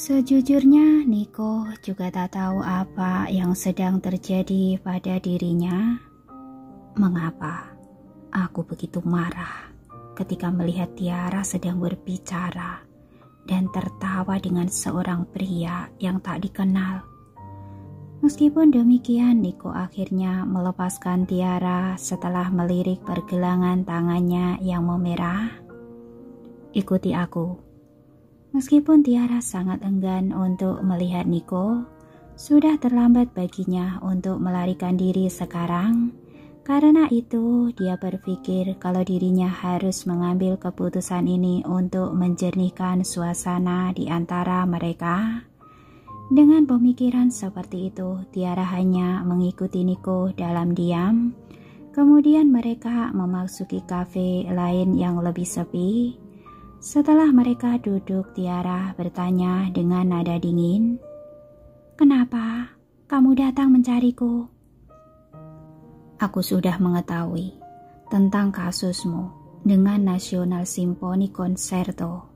Sejujurnya, Niko juga tak tahu apa yang sedang terjadi pada dirinya. Mengapa aku begitu marah ketika melihat Tiara sedang berbicara dan tertawa dengan seorang pria yang tak dikenal. Meskipun demikian, Niko akhirnya melepaskan Tiara setelah melirik pergelangan tangannya yang memerah. Ikuti aku. Meskipun Tiara sangat enggan untuk melihat Niko, sudah terlambat baginya untuk melarikan diri sekarang. Karena itu, dia berpikir kalau dirinya harus mengambil keputusan ini untuk menjernihkan suasana di antara mereka. Dengan pemikiran seperti itu, Tiara hanya mengikuti Niko dalam diam. Kemudian mereka memasuki kafe lain yang lebih sepi. Setelah mereka duduk, Tiara bertanya dengan nada dingin, "Kenapa kamu datang mencariku?" "Aku sudah mengetahui tentang kasusmu dengan National Symphony Concerto.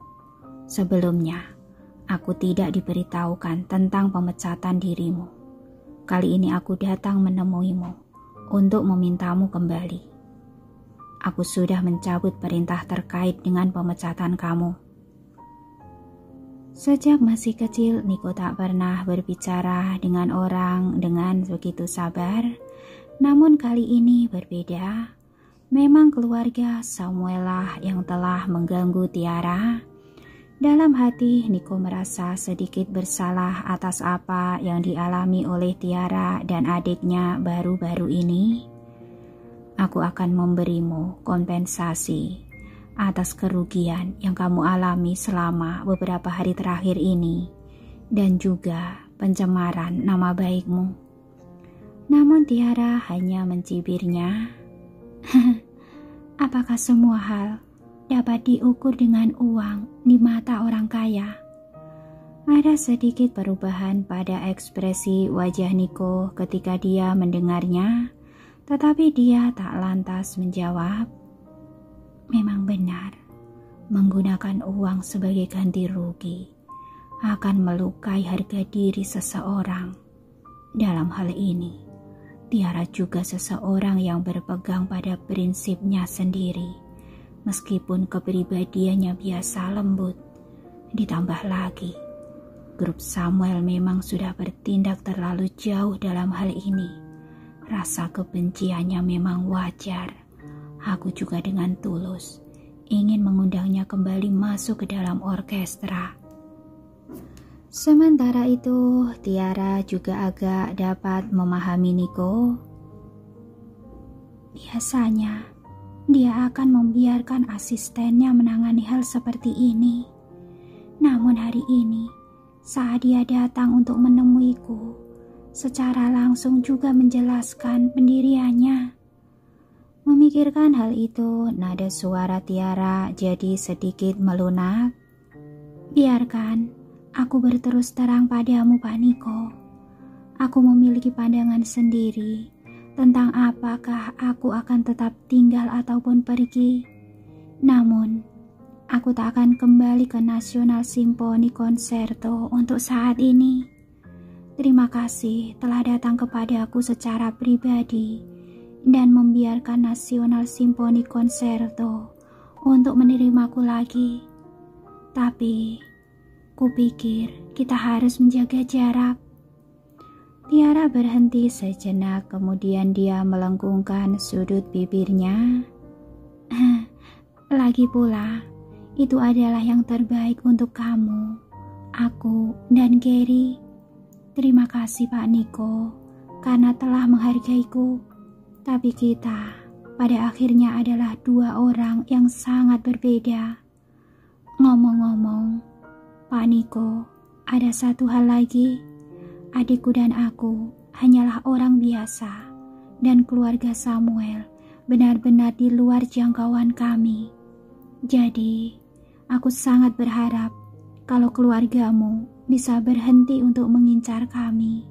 Sebelumnya, aku tidak diberitahukan tentang pemecatan dirimu. Kali ini aku datang menemuimu untuk memintamu kembali. Aku sudah mencabut perintah terkait dengan pemecatan kamu." Sejak masih kecil, Niko tak pernah berbicara dengan orang dengan begitu sabar. Namun kali ini berbeda. Memang keluarga Samuel lah yang telah mengganggu Tiara. Dalam hati, Niko merasa sedikit bersalah atas apa yang dialami oleh Tiara dan adiknya baru-baru ini. "Aku akan memberimu kompensasi atas kerugian yang kamu alami selama beberapa hari terakhir ini dan juga pencemaran nama baikmu." Namun Tiara hanya mencibirnya. "Apakah semua hal dapat diukur dengan uang di mata orang kaya?" Ada sedikit perubahan pada ekspresi wajah Niko ketika dia mendengarnya. Tetapi dia tak lantas menjawab. Memang benar, menggunakan uang sebagai ganti rugi akan melukai harga diri seseorang. Dalam hal ini, Tiara juga seseorang yang berpegang pada prinsipnya sendiri, meskipun kepribadiannya biasa lembut. Ditambah lagi, grup Samuel memang sudah bertindak terlalu jauh dalam hal ini. Rasa kebenciannya memang wajar. Aku juga dengan tulus ingin mengundangnya kembali masuk ke dalam orkestra. Sementara itu, Tiara juga agak dapat memahami Niko. Biasanya, dia akan membiarkan asistennya menangani hal seperti ini. Namun hari ini, saat dia datang untuk menemuiku, secara langsung juga menjelaskan pendiriannya. Memikirkan hal itu, nada suara Tiara jadi sedikit melunak. "Biarkan aku berterus terang padamu, Pak Niko. Aku memiliki pandangan sendiri tentang apakah aku akan tetap tinggal ataupun pergi. Namun, aku tak akan kembali ke National Symphony Concerto untuk saat ini. Terima kasih telah datang kepadaku secara pribadi dan membiarkan National Symphony Concerto untuk menerimaku lagi. Tapi, kupikir kita harus menjaga jarak." Tiara berhenti sejenak, kemudian dia melengkungkan sudut bibirnya. "Lagi pula, itu adalah yang terbaik untuk kamu, aku, dan Gary. Terima kasih Pak Niko karena telah menghargaiku. Tapi kita pada akhirnya adalah dua orang yang sangat berbeda. Ngomong-ngomong, Pak Niko, ada satu hal lagi. Adikku dan aku hanyalah orang biasa dan keluarga Samuel benar-benar di luar jangkauan kami. Jadi, aku sangat berharap kalau keluargamu bisa berhenti untuk mengincar kami.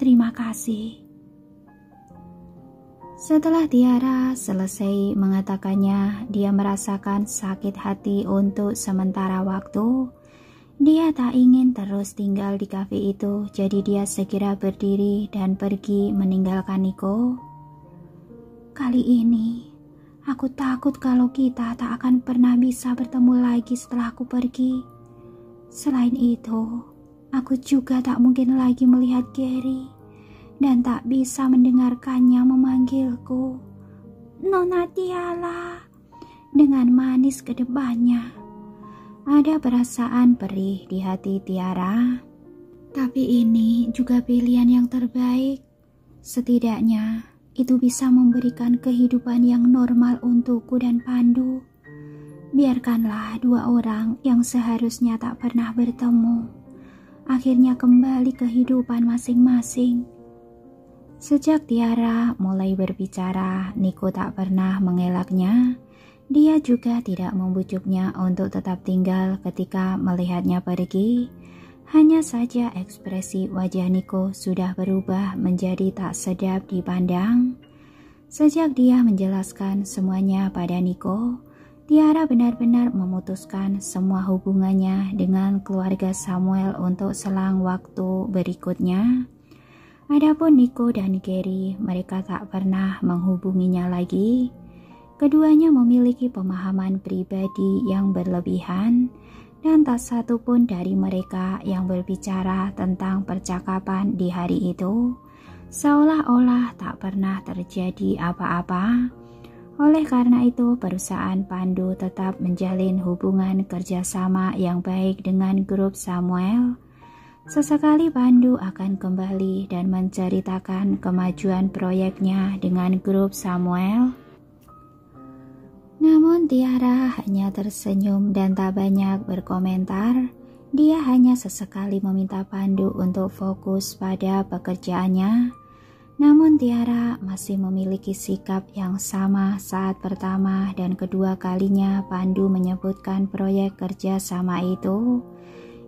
Terima kasih." Setelah Tiara selesai mengatakannya, dia merasakan sakit hati untuk sementara waktu. Dia tak ingin terus tinggal di kafe itu, jadi dia segera berdiri dan pergi meninggalkan Niko. Kali ini, aku takut kalau kita tak akan pernah bisa bertemu lagi setelah aku pergi. Selain itu, aku juga tak mungkin lagi melihat Gary dan tak bisa mendengarkannya memanggilku Nona Tiara dengan manis ke depannya. Ada perasaan perih di hati Tiara, tapi ini juga pilihan yang terbaik. Setidaknya itu bisa memberikan kehidupan yang normal untukku dan Pandu. Biarkanlah dua orang yang seharusnya tak pernah bertemu akhirnya kembali ke kehidupan masing-masing. Sejak Tiara mulai berbicara, Niko tak pernah mengelaknya. Dia juga tidak membujuknya untuk tetap tinggal ketika melihatnya pergi. Hanya saja ekspresi wajah Niko sudah berubah menjadi tak sedap dipandang. Sejak dia menjelaskan semuanya pada Niko, Tiara benar-benar memutuskan semua hubungannya dengan keluarga Samuel untuk selang waktu berikutnya. Adapun Niko dan Gary, mereka tak pernah menghubunginya lagi. Keduanya memiliki pemahaman pribadi yang berlebihan dan tak satu pun dari mereka yang berbicara tentang percakapan di hari itu, seolah-olah tak pernah terjadi apa-apa. Oleh karena itu, perusahaan Pandu tetap menjalin hubungan kerjasama yang baik dengan grup Samuel. Sesekali Pandu akan kembali dan menceritakan kemajuan proyeknya dengan grup Samuel. Namun Tiara hanya tersenyum dan tak banyak berkomentar. Dia hanya sesekali meminta Pandu untuk fokus pada pekerjaannya. Namun Tiara masih memiliki sikap yang sama saat pertama dan kedua kalinya Pandu menyebutkan proyek kerja sama itu.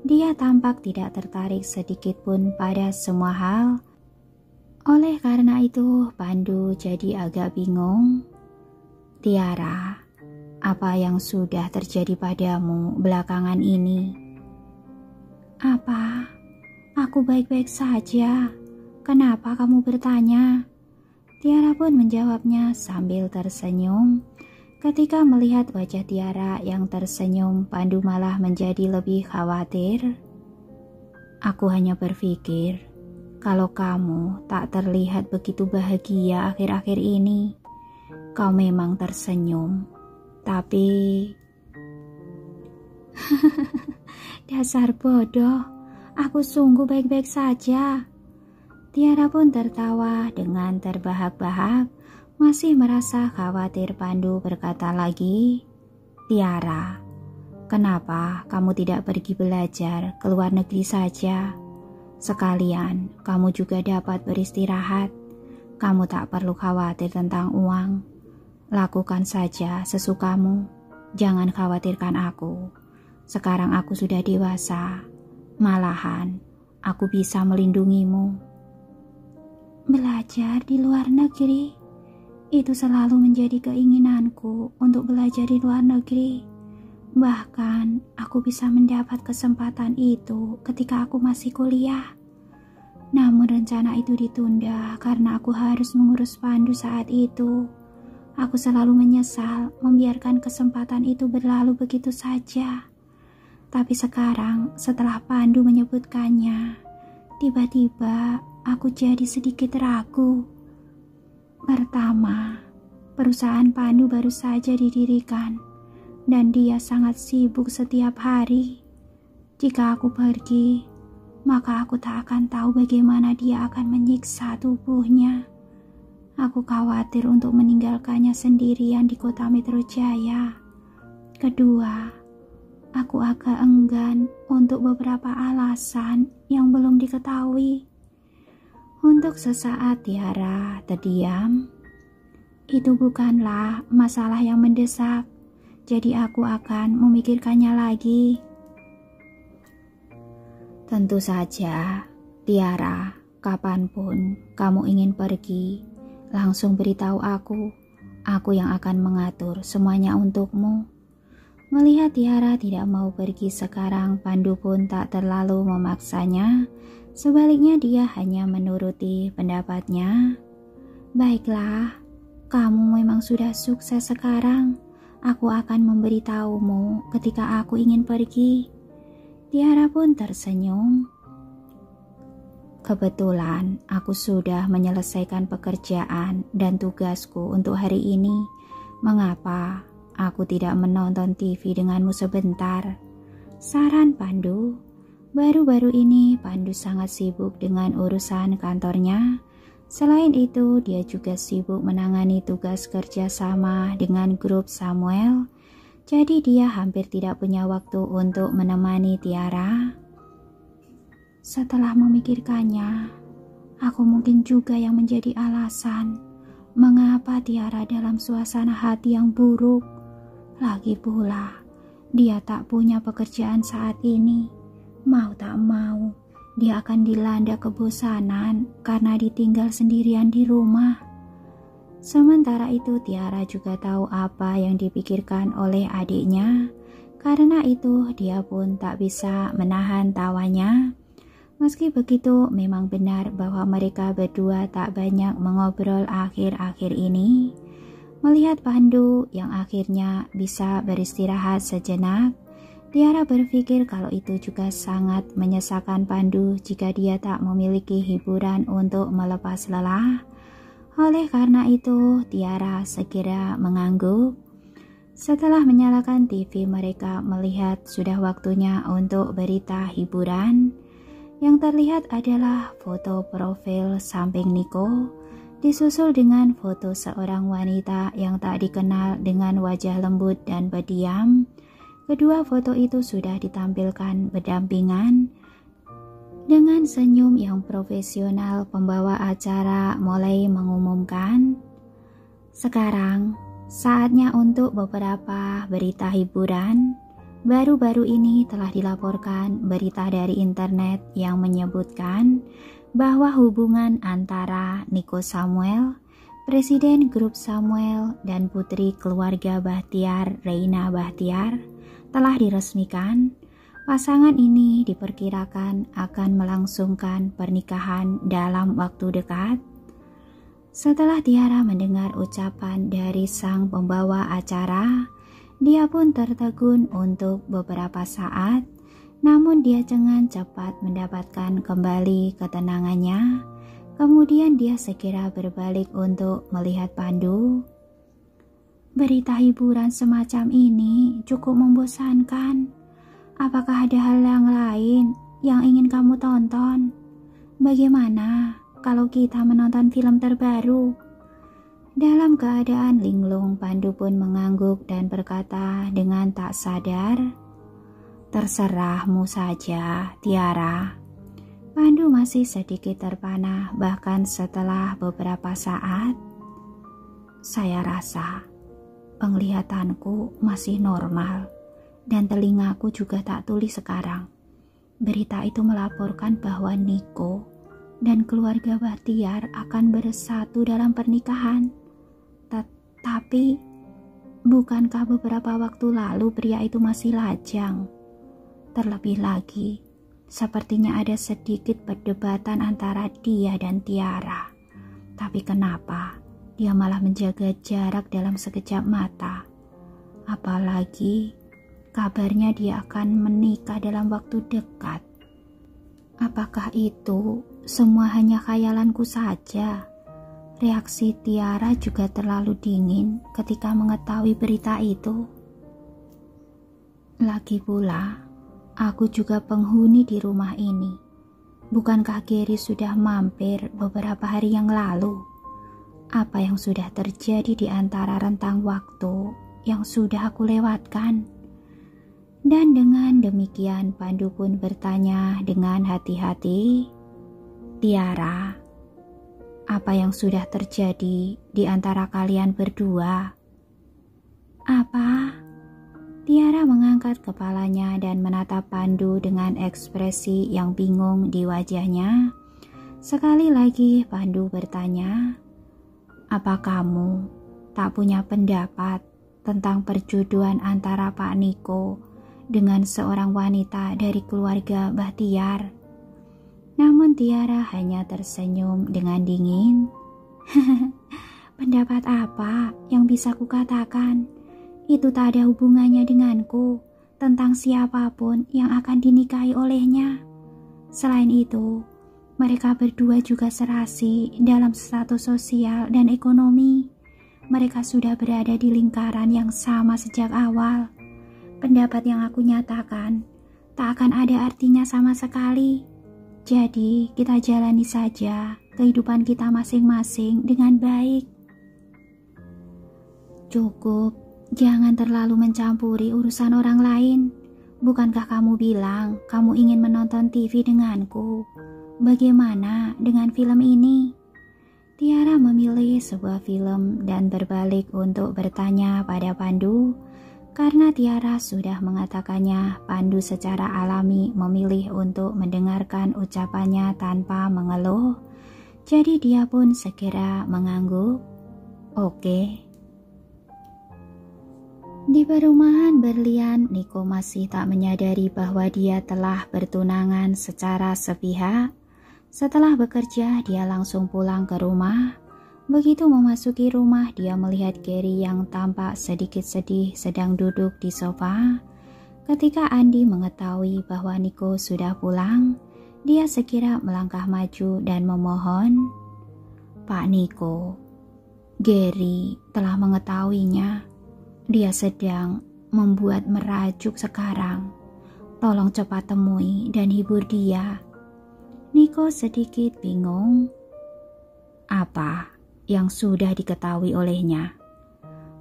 Dia tampak tidak tertarik sedikit pun pada semua hal. Oleh karena itu, Pandu jadi agak bingung. Tiara, apa yang sudah terjadi padamu belakangan ini? Apa? Aku baik-baik saja. Kenapa kamu bertanya? Tiara pun menjawabnya sambil tersenyum. Ketika melihat wajah Tiara yang tersenyum, Pandu malah menjadi lebih khawatir. Aku hanya berpikir, kalau kamu tak terlihat begitu bahagia akhir-akhir ini, kau memang tersenyum, tapi... Dasar bodoh, aku sungguh baik-baik saja. Tiara pun tertawa dengan terbahak-bahak, masih merasa khawatir. Pandu berkata lagi, Tiara, kenapa kamu tidak pergi belajar ke luar negeri saja? Sekalian kamu juga dapat beristirahat. Kamu tak perlu khawatir tentang uang. Lakukan saja sesukamu. Jangan khawatirkan aku. Sekarang aku sudah dewasa. Malahan aku bisa melindungimu. Belajar di luar negeri, itu selalu menjadi keinginanku untuk belajar di luar negeri. Bahkan aku bisa mendapat kesempatan itu ketika aku masih kuliah. Namun rencana itu ditunda karena aku harus mengurus Pandu saat itu. Aku selalu menyesal membiarkan kesempatan itu berlalu begitu saja. Tapi sekarang setelah Pandu menyebutkannya, tiba-tiba aku jadi sedikit ragu. Pertama, perusahaan Pandu baru saja didirikan dan dia sangat sibuk setiap hari. Jika aku pergi, maka aku tak akan tahu bagaimana dia akan menyiksa tubuhnya. Aku khawatir untuk meninggalkannya sendirian di kota Metro Jaya. Kedua, aku agak enggan untuk beberapa alasan yang belum diketahui. Untuk sesaat Tiara terdiam. Itu bukanlah masalah yang mendesak, jadi aku akan memikirkannya lagi. Tentu saja, Tiara, kapanpun kamu ingin pergi, langsung beritahu aku. Aku yang akan mengatur semuanya untukmu. Melihat Tiara tidak mau pergi sekarang, Pandu pun tak terlalu memaksanya. Sebaliknya dia hanya menuruti pendapatnya. Baiklah, kamu memang sudah sukses sekarang. Aku akan memberitahumu ketika aku ingin pergi. Tiara pun tersenyum. Kebetulan aku sudah menyelesaikan pekerjaan dan tugasku untuk hari ini. Mengapa aku tidak menonton TV denganmu sebentar? Saran Pandu. Baru-baru ini Pandu sangat sibuk dengan urusan kantornya. Selain itu, dia juga sibuk menangani tugas kerjasama dengan grup Samuel. Jadi dia hampir tidak punya waktu untuk menemani Tiara. Setelah memikirkannya, aku mungkin juga yang menjadi alasan mengapa Tiara dalam suasana hati yang buruk. Lagi pula, dia tak punya pekerjaan saat ini. Mau tak mau, dia akan dilanda kebosanan karena ditinggal sendirian di rumah. Sementara itu Tiara juga tahu apa yang dipikirkan oleh adiknya. Karena itu dia pun tak bisa menahan tawanya. Meski begitu, memang benar bahwa mereka berdua tak banyak mengobrol akhir-akhir ini. Melihat Pandu yang akhirnya bisa beristirahat sejenak, Tiara berpikir kalau itu juga sangat menyesakan Pandu jika dia tak memiliki hiburan untuk melepas lelah. Oleh karena itu, Tiara segera mengangguk. Setelah menyalakan TV, mereka melihat sudah waktunya untuk berita hiburan. Yang terlihat adalah foto profil samping Niko, disusul dengan foto seorang wanita yang tak dikenal dengan wajah lembut dan berdiam. Kedua foto itu sudah ditampilkan berdampingan. Dengan senyum yang profesional, pembawa acara mulai mengumumkan, "Sekarang saatnya untuk beberapa berita hiburan." Baru-baru ini telah dilaporkan berita dari internet yang menyebutkan bahwa hubungan antara Niko Samuel, Presiden Grup Samuel, dan putri keluarga Bahtiar, Reina Bahtiar, telah diresmikan. Pasangan ini diperkirakan akan melangsungkan pernikahan dalam waktu dekat. Setelah Tiara mendengar ucapan dari sang pembawa acara, dia pun tertegun untuk beberapa saat, namun dia dengan cepat mendapatkan kembali ketenangannya. Kemudian dia segera berbalik untuk melihat Pandu. Berita hiburan semacam ini cukup membosankan. Apakah ada hal yang lain yang ingin kamu tonton? Bagaimana kalau kita menonton film terbaru? Dalam keadaan linglung, Pandu pun mengangguk dan berkata dengan tak sadar, "Terserahmu saja, Tiara." Pandu masih sedikit terpana, bahkan setelah beberapa saat. "Saya rasa penglihatanku masih normal dan telingaku juga tak tuli sekarang. Berita itu melaporkan bahwa Niko dan keluarga Bahtiar akan bersatu dalam pernikahan. Tapi bukankah beberapa waktu lalu pria itu masih lajang? Terlebih lagi, sepertinya ada sedikit perdebatan antara dia dan Tiara. Tapi kenapa dia malah menjaga jarak dalam sekejap mata? Apalagi kabarnya dia akan menikah dalam waktu dekat. Apakah itu semua hanya khayalanku saja?" Reaksi Tiara juga terlalu dingin ketika mengetahui berita itu. Lagi pula, aku juga penghuni di rumah ini. Bukankah Gary sudah mampir beberapa hari yang lalu? Apa yang sudah terjadi di antara rentang waktu yang sudah aku lewatkan? Dan dengan demikian Pandu pun bertanya dengan hati-hati, "Tiara, apa yang sudah terjadi di antara kalian berdua?" "Apa?" Tiara mengangkat kepalanya dan menatap Pandu dengan ekspresi yang bingung di wajahnya. Sekali lagi Pandu bertanya, "Apa kamu tak punya pendapat tentang perjodohan antara Pak Niko dengan seorang wanita dari keluarga Bahtiar. Namun Tiara hanya tersenyum dengan dingin. Pendapat apa yang bisa kukatakan? Itu tak ada hubungannya denganku tentang siapapun yang akan dinikahi olehnya. Selain itu, mereka berdua juga serasi dalam status sosial dan ekonomi. Mereka sudah berada di lingkaran yang sama sejak awal. Pendapat yang aku nyatakan tak akan ada artinya sama sekali. Jadi, kita jalani saja kehidupan kita masing-masing dengan baik. Cukup, jangan terlalu mencampuri urusan orang lain. Bukankah kamu bilang kamu ingin menonton TV denganku? Bagaimana dengan film ini? Tiara memilih sebuah film dan berbalik untuk bertanya pada Pandu. Karena Tiara sudah mengatakannya, Pandu secara alami memilih untuk mendengarkan ucapannya tanpa mengeluh. Jadi dia pun segera mengangguk. Oke. Di perumahan berlian, Niko masih tak menyadari bahwa dia telah bertunangan secara sepihak. Setelah bekerja, dia langsung pulang ke rumah. Begitu memasuki rumah, dia melihat Gary yang tampak sedikit sedih sedang duduk di sofa. Ketika Andi mengetahui bahwa Niko sudah pulang, dia segera melangkah maju dan memohon, "Pak Niko, Gary telah mengetahuinya. Dia sedang membuat merajuk sekarang. Tolong cepat temui dan hibur dia." Niko sedikit bingung. Apa yang sudah diketahui olehnya?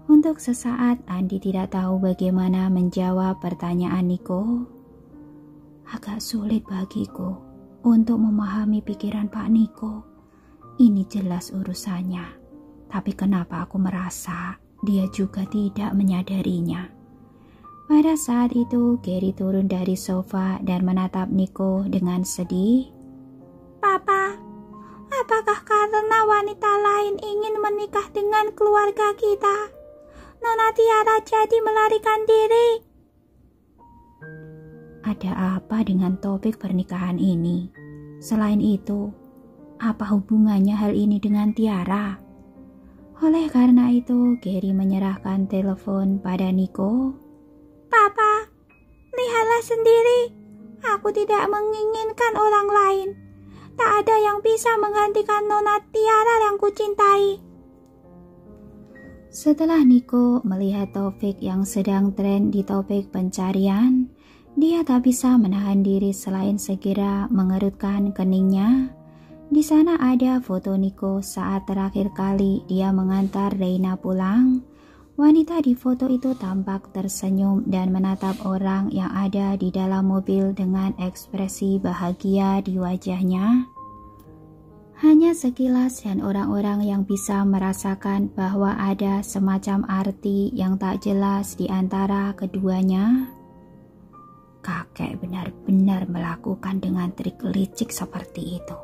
Untuk sesaat Andi tidak tahu bagaimana menjawab pertanyaan Niko. Agak sulit bagiku untuk memahami pikiran Pak Niko. Ini jelas urusannya, tapi kenapa aku merasa dia juga tidak menyadarinya? Pada saat itu Gary turun dari sofa dan menatap Niko dengan sedih. "Papa, apakah karena wanita lain ingin menikah dengan keluarga kita, Nona Tiara jadi melarikan diri?" Ada apa dengan topik pernikahan ini? Selain itu, apa hubungannya hal ini dengan Tiara? Oleh karena itu, Gary menyerahkan telepon pada Niko. "Papa, lihatlah sendiri. Aku tidak menginginkan orang lain. Tak ada yang bisa menggantikan Nona Tiara yang kucintai." Setelah Niko melihat Taufik yang sedang tren di topik pencarian, dia tak bisa menahan diri selain segera mengerutkan keningnya. Di sana ada foto Niko saat terakhir kali dia mengantar Reina pulang. Wanita di foto itu tampak tersenyum dan menatap orang yang ada di dalam mobil dengan ekspresi bahagia di wajahnya. Hanya sekilas dan orang-orang yang bisa merasakan bahwa ada semacam arti yang tak jelas di antara keduanya. Kakek benar-benar melakukan dengan trik licik seperti itu.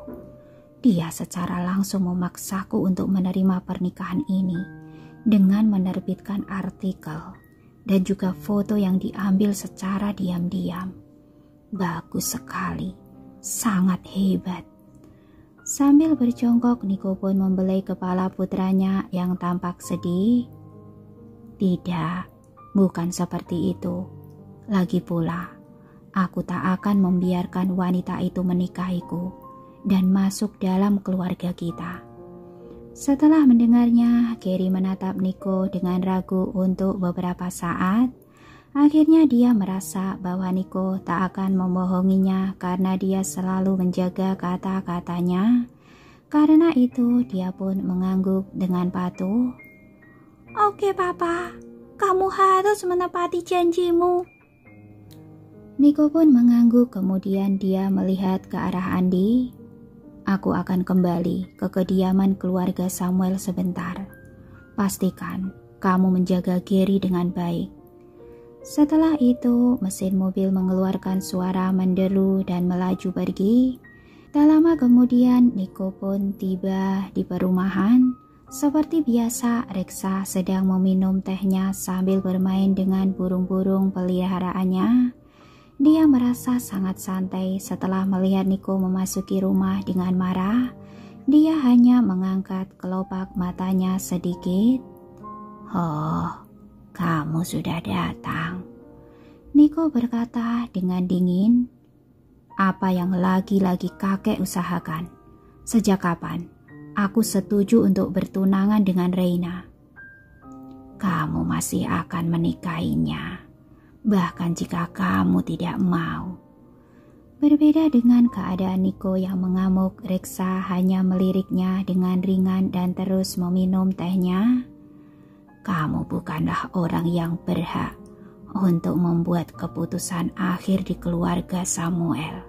Dia secara langsung memaksaku untuk menerima pernikahan ini dengan menerbitkan artikel dan juga foto yang diambil secara diam-diam. Bagus sekali, sangat hebat. Sambil berjongkok, Niko pun membelai kepala putranya yang tampak sedih. Tidak, bukan seperti itu. Lagi pula, aku tak akan membiarkan wanita itu menikahiku dan masuk dalam keluarga kita. Setelah mendengarnya, Gary menatap Niko dengan ragu untuk beberapa saat. Akhirnya dia merasa bahwa Niko tak akan membohonginya karena dia selalu menjaga kata-katanya. Karena itu dia pun mengangguk dengan patuh. "Oke Papa, kamu harus menepati janjimu." Niko pun mengangguk, kemudian dia melihat ke arah Andi. "Aku akan kembali ke kediaman keluarga Samuel sebentar. Pastikan kamu menjaga Gary dengan baik." Setelah itu, mesin mobil mengeluarkan suara menderu dan melaju pergi. Tak lama kemudian, Niko pun tiba di perumahan. Seperti biasa, Reksa sedang meminum tehnya sambil bermain dengan burung-burung peliharaannya. Dia merasa sangat santai setelah melihat Niko memasuki rumah dengan marah. Dia hanya mengangkat kelopak matanya sedikit. "Oh, kamu sudah datang," Niko berkata dengan dingin. "Apa yang lagi-lagi kakek usahakan? Sejak kapan aku setuju untuk bertunangan dengan Reina?" "Kamu masih akan menikahinya, bahkan jika kamu tidak mau." Berbeda dengan keadaan Niko yang mengamuk, Reksa hanya meliriknya dengan ringan dan terus meminum tehnya. "Kamu bukanlah orang yang berhak untuk membuat keputusan akhir di keluarga Samuel.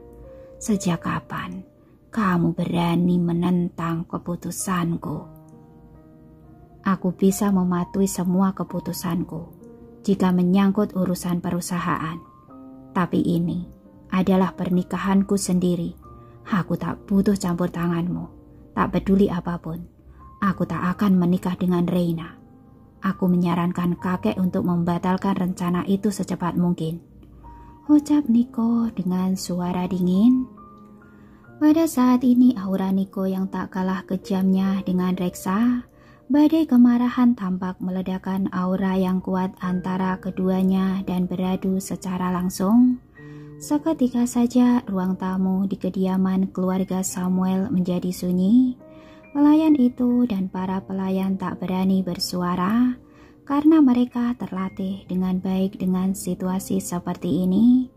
Sejak kapan kamu berani menentang keputusanku?" "Aku bisa mematuhi semua keputusanku jika menyangkut urusan perusahaan. Tapi ini adalah pernikahanku sendiri. Aku tak butuh campur tanganmu. Tak peduli apapun, aku tak akan menikah dengan Reina. Aku menyarankan kakek untuk membatalkan rencana itu secepat mungkin," ucap Niko dengan suara dingin. Pada saat ini aura Niko yang tak kalah kejamnya dengan Reksa. Badai kemarahan tampak meledakkan aura yang kuat antara keduanya dan beradu secara langsung. Seketika saja ruang tamu di kediaman keluarga Samuel menjadi sunyi. Pelayan itu dan para pelayan tak berani bersuara karena mereka terlatih dengan baik dengan situasi seperti ini.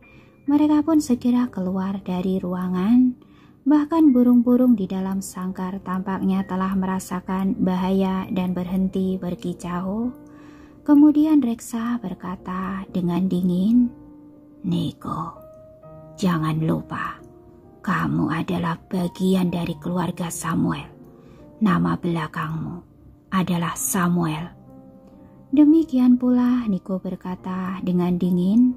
Mereka pun segera keluar dari ruangan. Bahkan burung-burung di dalam sangkar tampaknya telah merasakan bahaya dan berhenti berkicau. Kemudian Reksa berkata dengan dingin, "Niko, jangan lupa, kamu adalah bagian dari keluarga Samuel. Nama belakangmu adalah Samuel." Demikian pula Niko berkata dengan dingin,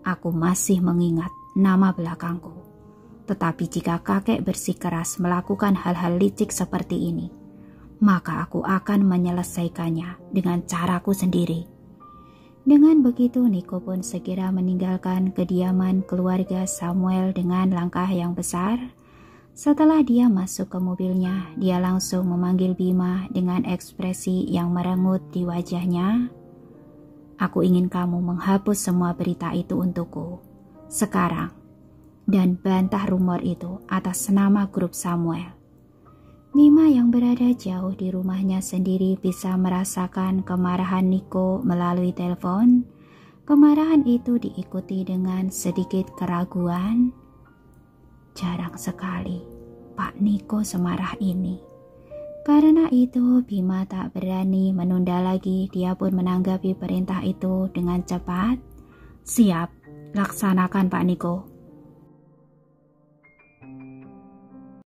"Aku masih mengingat nama belakangku. Tetapi jika kakek bersikeras melakukan hal-hal licik seperti ini, maka aku akan menyelesaikannya dengan caraku sendiri." Dengan begitu Niko pun segera meninggalkan kediaman keluarga Samuel dengan langkah yang besar. Setelah dia masuk ke mobilnya, dia langsung memanggil Bima dengan ekspresi yang merengut di wajahnya. "Aku ingin kamu menghapus semua berita itu untukku sekarang dan bantah rumor itu atas nama grup Samuel." Bima yang berada jauh di rumahnya sendiri bisa merasakan kemarahan Niko melalui telepon. Kemarahan itu diikuti dengan sedikit keraguan. Jarang sekali Pak Niko semarah ini. Karena itu Bima tak berani menunda lagi. Dia pun menanggapi perintah itu dengan cepat. "Siap, laksanakan Pak Niko."